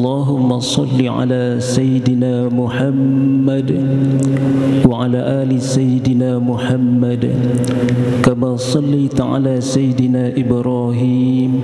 Allahumma salli ala Sayyidina Muhammad wa ala ali Sayyidina Muhammad kama sallaita ala Sayyidina Ibrahim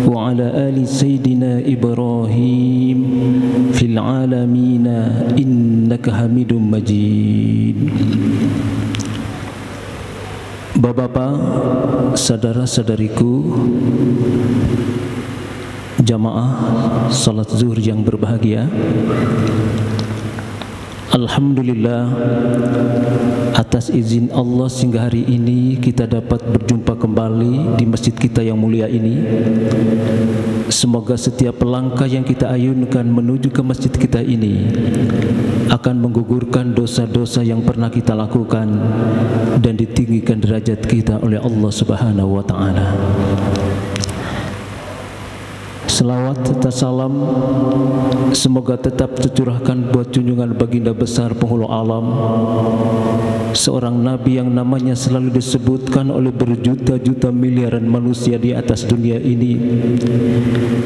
wa ala ali Sayyidina Ibrahim fil alamina innaka Hamidum Majid. Bapak-bapak, saudara-saudariku, jamaah salat zuhur yang berbahagia, alhamdulillah atas izin Allah sehingga hari ini kita dapat berjumpa kembali di masjid kita yang mulia ini. Semoga setiap langkah yang kita ayunkan menuju ke masjid kita ini akan menggugurkan dosa-dosa yang pernah kita lakukan dan ditinggikan derajat kita oleh Allah Subhanahu wa taala. Selawat serta salam semoga tetap tercurahkan buat junjungan baginda besar penghulu alam, seorang nabi yang namanya selalu disebutkan oleh berjuta-juta miliaran manusia di atas dunia ini.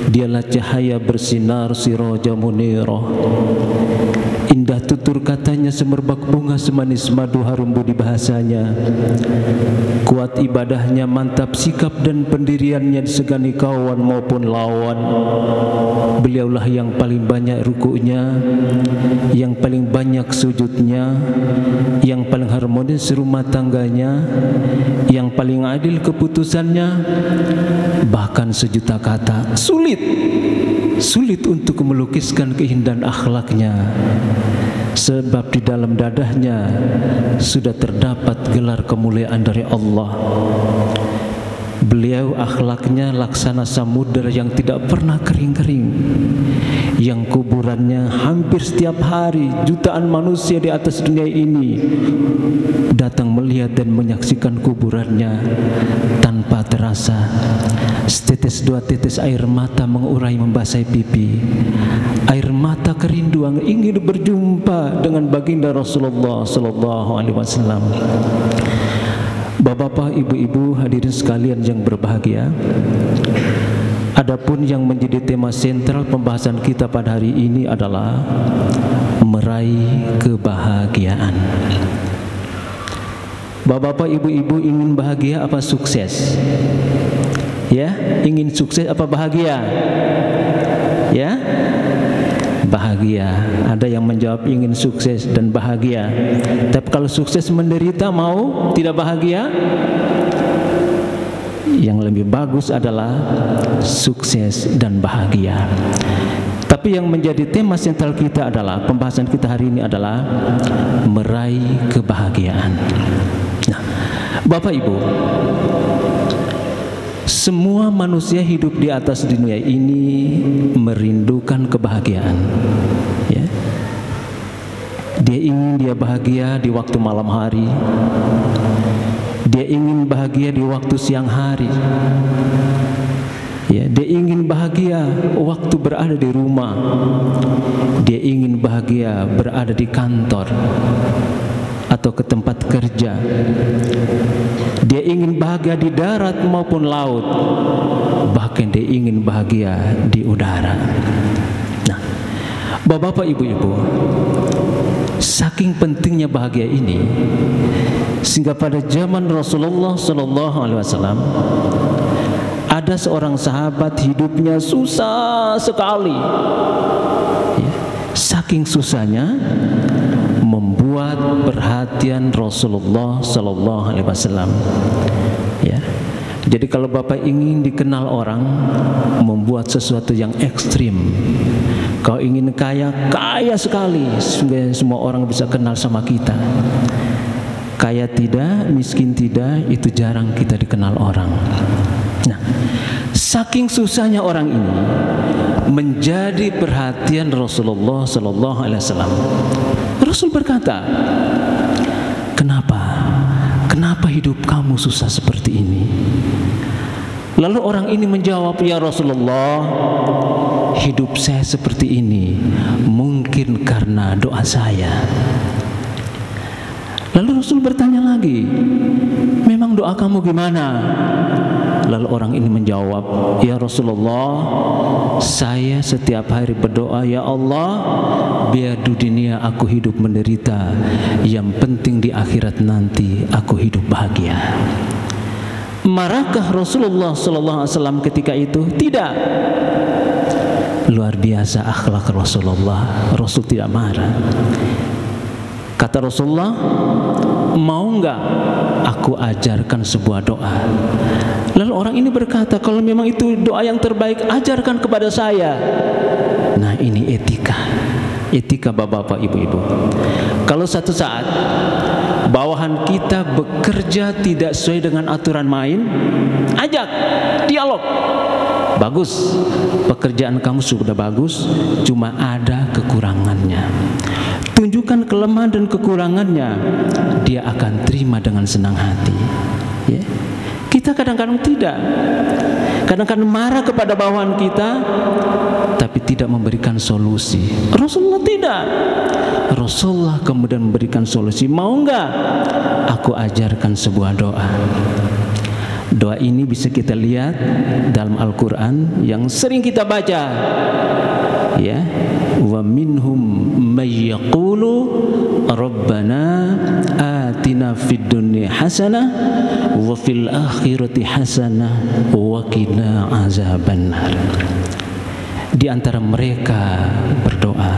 Dialah cahaya bersinar siraja munirah, indah tutur katanya semerbak bunga semanis madu harum budi bahasanya, kuat ibadahnya mantap sikap dan pendiriannya disegani kawan maupun lawan. Beliaulah yang paling banyak ruku'nya, yang paling banyak sujudnya, yang paling harmonis rumah tangganya, yang paling adil keputusannya. Bahkan sejuta kata sulit untuk melukiskan keindahan akhlaknya, sebab di dalam dadahnya sudah terdapat gelar kemuliaan dari Allah. Beliau akhlaknya laksana samudera yang tidak pernah kering-kering, yang kuburannya hampir setiap hari jutaan manusia di atas dunia ini datang melihat dan menyaksikan kuburannya tanpa terasa. Setetes dua tetes air mata mengurai membasahi pipi, air mata kerinduan ingin berjumpa dengan baginda Rasulullah sallallahu alaihi wasallam. Bapak-bapak, ibu-ibu, hadirin sekalian yang berbahagia, adapun yang menjadi tema sentral pembahasan kita pada hari ini adalah meraih kebahagiaan. Bapak-bapak, ibu-ibu, ingin bahagia apa sukses? Ya, ingin sukses apa bahagia? Ya, bahagia. Ada yang menjawab ingin sukses dan bahagia. Tapi kalau sukses menderita, mau tidak bahagia? Yang lebih bagus adalah sukses dan bahagia. Tapi yang menjadi tema sentral kita adalah, pembahasan kita hari ini adalah meraih kebahagiaan. Nah, Bapak Ibu, semua manusia hidup di atas dunia ini merindukan kebahagiaan. Ya. Dia ingin dia bahagia di waktu malam hari. Dia ingin bahagia di waktu siang hari. Ya, dia ingin bahagia waktu berada di rumah. Dia ingin bahagia berada di kantor atau ke tempat kerja. Dia ingin bahagia di darat maupun laut. Bahkan dia ingin bahagia di udara. Nah, Bapak-bapak, ibu-ibu, saking pentingnya bahagia ini sehingga pada zaman Rasulullah sallallahu alaihi wasallam ada seorang sahabat hidupnya susah sekali. Ya, saking susahnya membuat perhatian Rasulullah sallallahu alaihi wasallam. Ya. Jadi kalau Bapak ingin dikenal orang, membuat sesuatu yang ekstrim. Kalau ingin kaya, kaya sekali sehingga semua orang bisa kenal sama kita. Kaya tidak, miskin tidak, itu jarang kita dikenal orang. Nah, saking susahnya orang ini menjadi perhatian Rasulullah sallallahu alaihi wasallam. Rasul berkata, Kenapa hidup kamu susah seperti ini? Lalu orang ini menjawab, ya Rasulullah, hidup saya seperti ini mungkin karena doa saya. Lalu Rasul bertanya lagi, memang doa kamu gimana? Lalu orang ini menjawab, ya Rasulullah, saya setiap hari berdoa, ya Allah, biar di dunia aku hidup menderita, yang penting di akhirat nanti aku hidup bahagia. Marahkah Rasulullah SAW ketika itu? Tidak. Luar biasa akhlak Rasulullah. Rasul tidak marah. Kata Rasulullah, mau enggak aku ajarkan sebuah doa? Lalu orang ini berkata, kalau memang itu doa yang terbaik, ajarkan kepada saya. Nah, ini etika bapak-bapak, ibu-ibu. Kalau satu saat bawahan kita bekerja tidak sesuai dengan aturan main, ajak dialog. Bagus, pekerjaan kamu sudah bagus, cuma ada kekurangannya. Tunjukkan kelemahan dan kekurangannya, dia akan terima dengan senang hati. Ya. Kita kadang-kadang tidak, kadang-kadang marah kepada bawahan kita, tapi tidak memberikan solusi. Rasulullah tidak. Rasulullah kemudian memberikan solusi. Mau enggak aku ajarkan sebuah doa? Doa ini bisa kita lihat dalam Al-Quran yang sering kita baca, ya. Wa minhum may yaqulu rabbana atina fid dunya hasanah wa fil akhirati hasanah wa qina azabannar. Di antara mereka berdoa,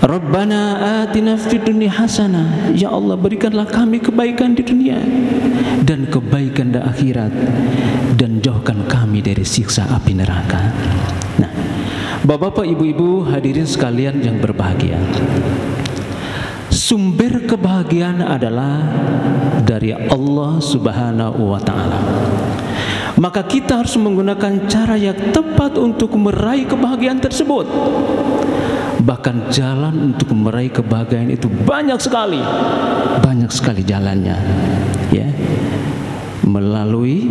Rabbana atina fid dunya hasanah, ya Allah, berikanlah kami kebaikan di dunia dan kebaikan di akhirat, dan jauhkan kami dari siksa api neraka. Nah, bapak-bapak, ibu-ibu, hadirin sekalian yang berbahagia, sumber kebahagiaan adalah dari Allah Subhanahu wa Ta'ala. Maka kita harus menggunakan cara yang tepat untuk meraih kebahagiaan tersebut. Bahkan jalan untuk meraih kebahagiaan itu banyak sekali jalannya, ya. Melalui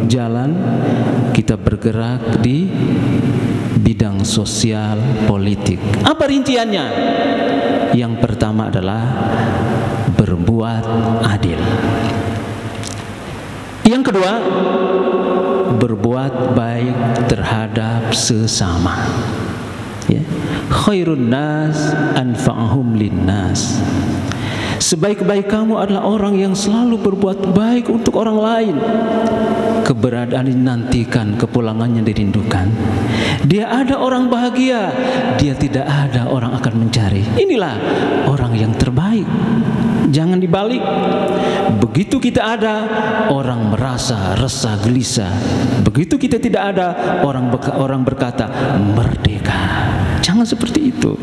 jalan kita bergerak di bidang sosial politik. Apa rinciannya? Yang pertama adalah berbuat adil. Yang kedua, berbuat baik terhadap sesama. Ya. Khairun nas anfa'ahum linnas. Sebaik-baik kamu adalah orang yang selalu berbuat baik untuk orang lain. Keberadaan dinantikan, kepulangannya dirindukan. Dia ada orang bahagia, dia tidak ada orang akan mencari. Inilah orang yang terbaik. Jangan dibalik. Begitu kita ada, orang merasa resah gelisah. Begitu kita tidak ada, orang berkata merdeka. Jangan seperti itu.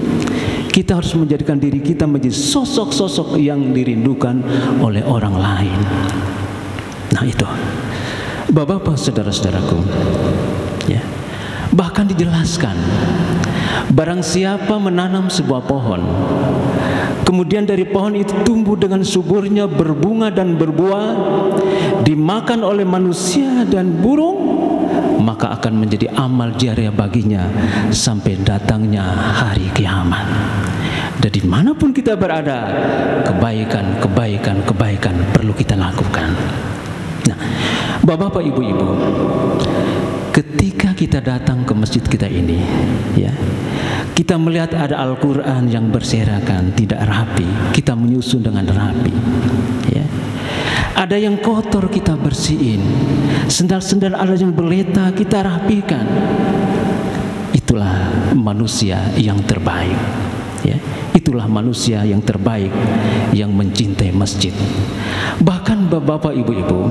Kita harus menjadikan diri kita menjadi sosok-sosok yang dirindukan oleh orang lain. Nah itu, bapak-bapak, saudara-saudaraku, ya. Bahkan dijelaskan, barang siapa menanam sebuah pohon, kemudian dari pohon itu tumbuh dengan suburnya, berbunga dan berbuah, dimakan oleh manusia dan burung, maka akan menjadi amal jariah baginya sampai datangnya hari kiamat. Dan dimanapun kita berada, kebaikan perlu kita lakukan. Nah, bapak-bapak, ibu-ibu, ketika kita datang ke masjid kita ini, ya, kita melihat ada Al-Quran yang berserakan, tidak rapi, kita menyusun dengan rapi, ya. Ada yang kotor, kita bersihin. Sendal-sendal ada yang berleta, kita rapikan. Itulah manusia yang terbaik, ya. Itulah manusia yang terbaik yang mencintai masjid. Bahkan bapak-bapak, ibu-ibu,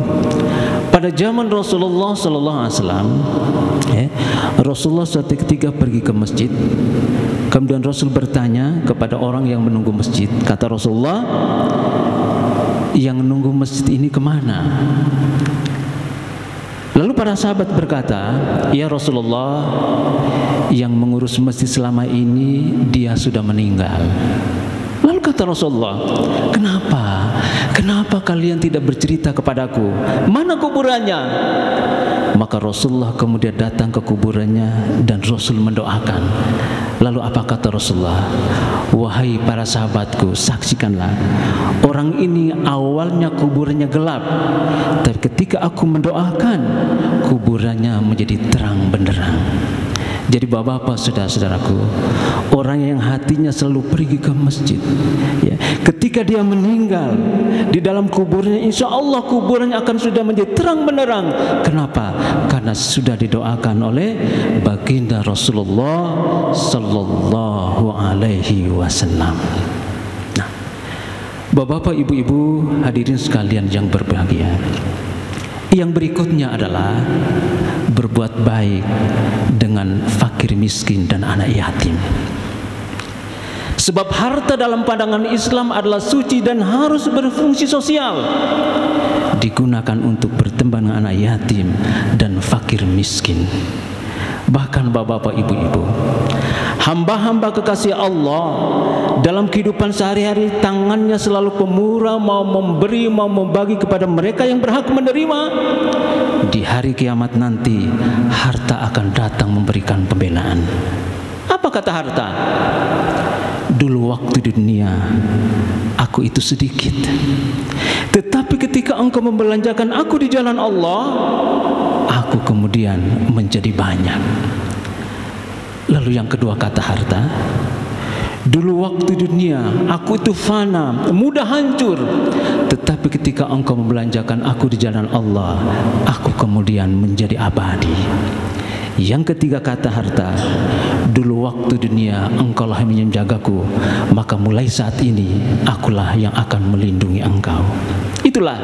pada zaman Rasulullah SAW, ya, Rasulullah suatu ketika pergi ke masjid. Kemudian Rasul bertanya kepada orang yang menunggu masjid. Kata Rasulullah, yang menunggu masjid ini kemana? Lalu para sahabat berkata, ya Rasulullah, yang mengurus masjid selama ini dia sudah meninggal. Lalu kata Rasulullah, kenapa kalian tidak bercerita kepadaku mana kuburannya? Maka Rasulullah kemudian datang ke kuburannya dan Rasul mendoakan. Lalu apa kata Rasulullah? Wahai para sahabatku, saksikanlah, orang ini awalnya kuburannya gelap, tapi ketika aku mendoakan, kuburannya menjadi terang benderang. Jadi bapak-bapak, saudara-saudaraku, orang yang hatinya selalu pergi ke masjid, ya, ketika dia meninggal di dalam kuburnya, insya Allah kuburannya akan sudah menjadi terang benderang. Kenapa? Karena sudah didoakan oleh baginda Rasulullah Sallallahu Alaihi Wasallam. Nah, bapak-bapak, ibu-ibu, hadirin sekalian yang berbahagia, yang berikutnya adalah berbuat baik dengan fakir miskin dan anak yatim. Sebab harta dalam pandangan Islam adalah suci dan harus berfungsi sosial, digunakan untuk berteman dengan anak yatim dan fakir miskin. Bahkan bapak-bapak, ibu-ibu, hamba-hamba kekasih Allah dalam kehidupan sehari-hari, tangannya selalu pemurah, mau memberi, mau membagi kepada mereka yang berhak menerima. Di hari kiamat nanti, harta akan datang memberikan pembelaan. Apa kata harta? Dulu waktu di dunia aku itu sedikit, tetapi ketika engkau membelanjakan aku di jalan Allah, aku kemudian menjadi banyak. Lalu yang kedua kata harta, dulu waktu di dunia aku itu fana, mudah hancur, tetapi ketika engkau membelanjakan aku di jalan Allah, aku kemudian menjadi abadi. Yang ketiga kata harta, dulu waktu dunia engkaulah yang menjagaku, maka mulai saat ini akulah yang akan melindungi engkau. Itulah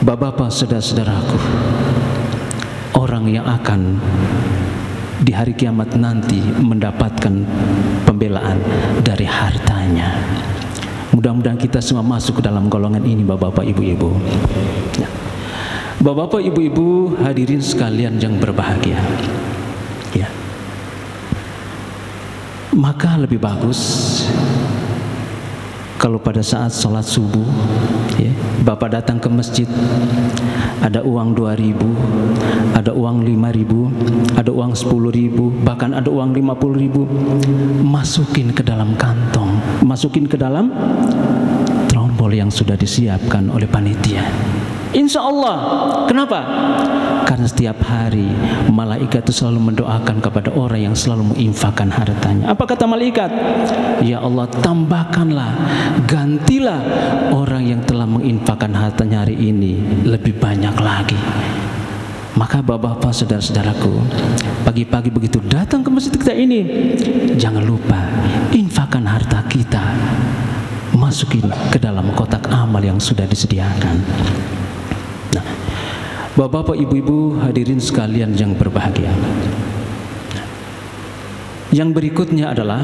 bapak-bapak, saudara-saudaraku, orang yang akan di hari kiamat nanti mendapatkan pembelaan dari hartanya. Mudah-mudahan kita semua masuk ke dalam golongan ini, bapak-bapak, ibu-ibu. Bapak-bapak, ibu-ibu, hadirin sekalian yang berbahagia, ya, maka lebih bagus kalau pada saat sholat subuh, ya, bapak datang ke masjid, ada uang 2.000, ada uang 5.000, ada uang 10.000, bahkan ada uang 50.000, masukin ke dalam kantong, masukin ke dalam trompol yang sudah disiapkan oleh panitia. Insya Allah. Kenapa? Karena setiap hari malaikat itu selalu mendoakan kepada orang yang selalu menginfakkan hartanya. Apa kata malaikat? Ya Allah, tambahkanlah, gantilah orang yang telah menginfakkan hartanya hari ini lebih banyak lagi. Maka bapak-bapak, saudara-saudaraku, pagi-pagi begitu datang ke masjid kita ini, jangan lupa infakkan harta kita, masukin ke dalam kotak amal yang sudah disediakan. Nah, bapak-bapak, ibu-ibu, hadirin sekalian yang berbahagia, yang berikutnya adalah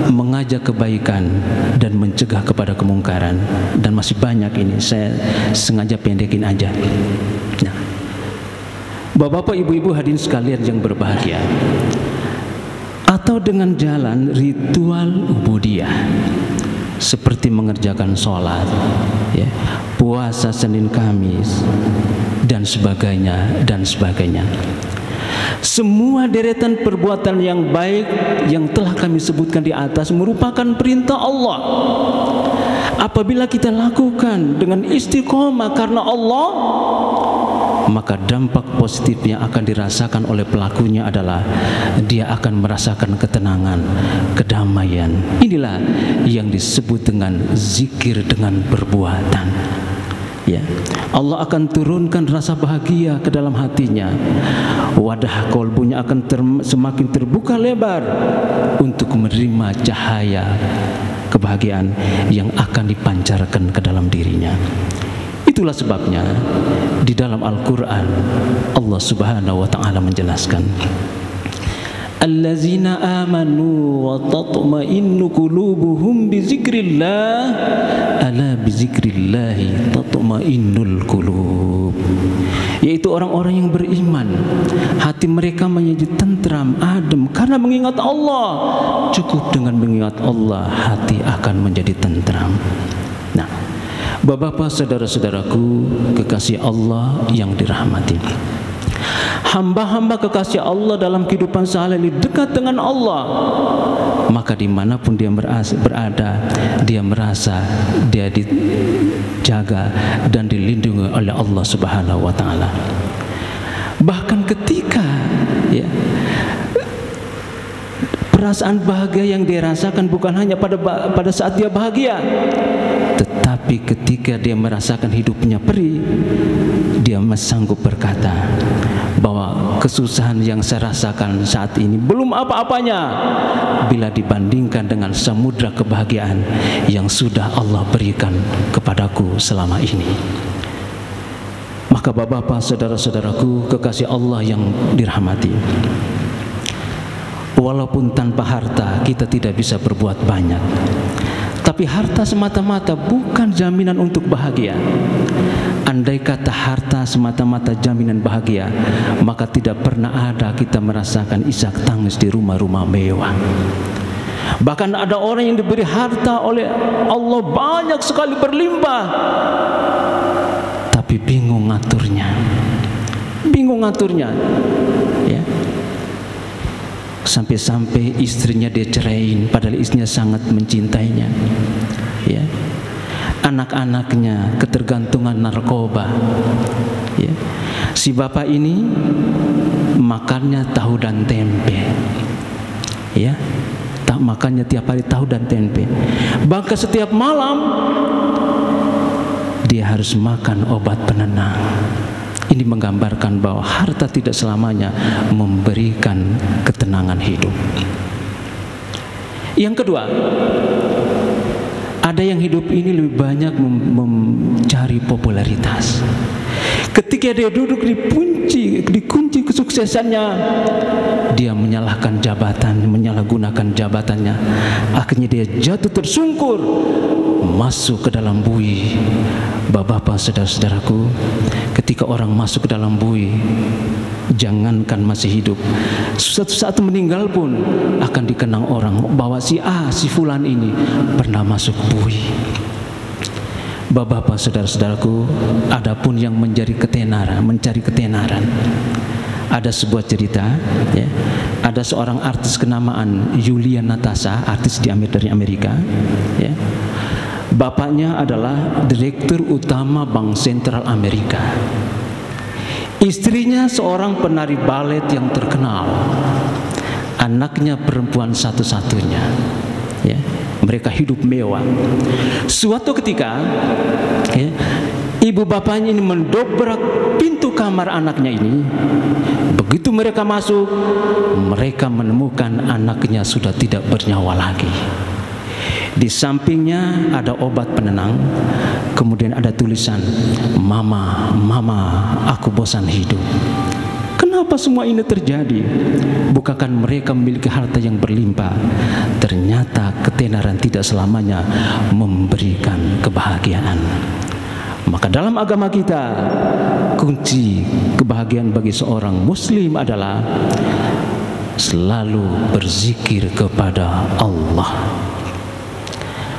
mengajak kebaikan dan mencegah kepada kemungkaran. Dan masih banyak ini, saya sengaja pendekin aja. Nah, bapak-bapak, ibu-ibu, hadirin sekalian yang berbahagia, atau dengan jalan ritual ubudiyah seperti mengerjakan sholat, ya, puasa Senin Kamis, dan sebagainya dan sebagainya. Semua deretan perbuatan yang baik yang telah kami sebutkan di atas merupakan perintah Allah. Apabila kita lakukan dengan istiqomah karena Allah, maka dampak positif yang akan dirasakan oleh pelakunya adalah dia akan merasakan ketenangan, kedamaian. Inilah yang disebut dengan zikir dengan perbuatan. Ya, Allah akan turunkan rasa bahagia ke dalam hatinya. Wadah kolbunya akan semakin terbuka lebar untuk menerima cahaya kebahagiaan yang akan dipancarkan ke dalam dirinya. Itulah sebabnya di dalam Al-Quran Allah Subhanahu wa ta'ala menjelaskan, allazina amanu wa tatma'innu qulubuhum bi zikrillah, ala bi zikrillahi tatma'innul qulub. Yaitu orang-orang yang beriman, hati hati mereka menjadi tentram, adem karena mengingat Allah. Cukup dengan mengingat Allah, hati akan menjadi tentram. Nah, Bapak-bapak, saudara-saudaraku, kekasih Allah yang dirahmati, hamba-hamba kekasih Allah dalam kehidupan sehari-hari dekat dengan Allah, maka dimanapun dia berada, dia merasa dia dijaga dan dilindungi oleh Allah Subhanahu wa Ta'ala. Bahkan ketika perasaan bahagia yang dia rasakan bukan hanya pada saat dia bahagia, tetapi ketika dia merasakan hidupnya perih, dia sanggup berkata bahwa kesusahan yang saya rasakan saat ini belum apa-apanya bila dibandingkan dengan samudra kebahagiaan yang sudah Allah berikan kepadaku selama ini. Maka bapak-bapak, saudara-saudaraku, kekasih Allah yang dirahmati, walaupun tanpa harta kita tidak bisa berbuat banyak, tapi harta semata-mata bukan jaminan untuk bahagia. Andai kata harta semata-mata jaminan bahagia, maka tidak pernah ada kita merasakan isak tangis di rumah-rumah mewah. Bahkan ada orang yang diberi harta oleh Allah banyak sekali, berlimpah, tapi bingung ngaturnya, ya. Sampai-sampai istrinya dia ceraiin, padahal istrinya sangat mencintainya, ya. Anak-anaknya ketergantungan narkoba, ya. Si bapak ini makannya tahu dan tempe, ya, tak makannya tiap hari tahu dan tempe. Bahkan setiap malam dia harus makan obat penenang. Ini menggambarkan bahwa harta tidak selamanya memberikan ketenangan hidup. Yang kedua, ada yang hidup ini lebih banyak mencari popularitas. Ketika dia duduk di kunci kesuksesannya, dia menyalahkan jabatan, menyalahgunakan jabatannya. Akhirnya dia jatuh tersungkur, masuk ke dalam bui. Bapak-bapak, saudara-saudaraku, ketika orang masuk ke dalam bui, jangankan masih hidup, suatu saat meninggal pun akan dikenang orang bahwa si A, si fulan ini pernah masuk bui. Bapak-bapak, saudara-saudaraku, adapun yang mencari ketenaran. Ada sebuah cerita, ya. Ada seorang artis kenamaan Yulia Natasha, artis dari Amerika, ya. Bapaknya adalah direktur utama Bank Sentral Amerika. Istrinya seorang penari balet yang terkenal. Anaknya perempuan satu-satunya, ya. Mereka hidup mewah. Suatu ketika, ya, ibu bapaknya ini mendobrak pintu kamar anaknya ini. Begitu mereka masuk, mereka menemukan anaknya sudah tidak bernyawa lagi. Di sampingnya ada obat penenang, kemudian ada tulisan, "Mama, aku bosan hidup." Kenapa semua ini terjadi? Bukankah mereka memiliki harta yang berlimpah? Ternyata ketenaran tidak selamanya memberikan kebahagiaan. Maka dalam agama kita, kunci kebahagiaan bagi seorang muslim adalah selalu berzikir kepada Allah.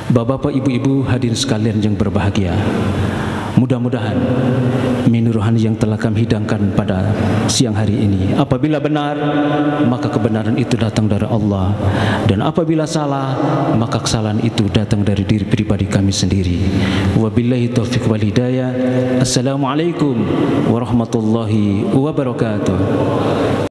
Bapak-bapak, ibu-ibu, hadirin sekalian yang berbahagia, mudah-mudahan menu rohani yang telah kami hidangkan pada siang hari ini, apabila benar, maka kebenaran itu datang dari Allah, dan apabila salah, maka kesalahan itu datang dari diri pribadi kami sendiri. Wabillahi taufiq wal hidayah. Assalamualaikum warahmatullahi wabarakatuh.